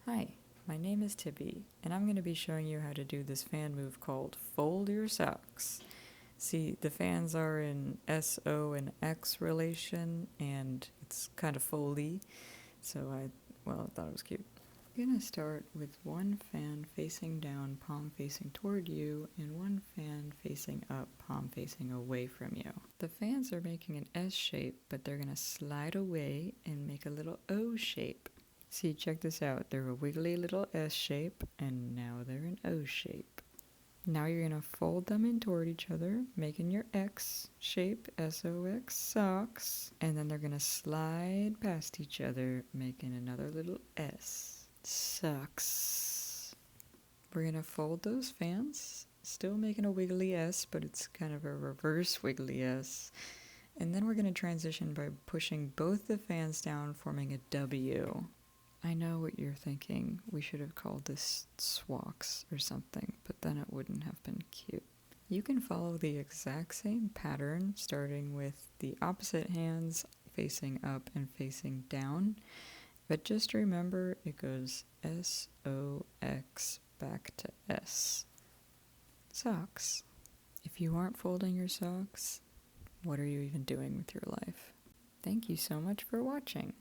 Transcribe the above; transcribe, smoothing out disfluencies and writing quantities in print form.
Hi, my name is Tibby, and I'm going to be showing you how to do this fan move called Fold Your Socks. See, the fans are in SO and X relation, and it's kind of foldy, so I thought it was cute. You're going to start with one fan facing down, palm facing toward you, and one fan facing up, palm facing away from you. The fans are making an S shape, but they're going to slide away and make a little O shape. See, check this out. They're a wiggly little S shape, and now they're an O shape. Now you're going to fold them in toward each other, making your X shape, SOX, socks. And then they're going to slide past each other, making another little S, socks. We're going to fold those fans, still making a wiggly S, but it's kind of a reverse wiggly S. And then we're going to transition by pushing both the fans down, forming a W. I know what you're thinking. We should have called this swax or something, but then it wouldn't have been cute. You can follow the exact same pattern, starting with the opposite hands facing up and facing down, but just remember it goes S-O-X back to S. Socks. If you aren't folding your socks, what are you even doing with your life? Thank you so much for watching.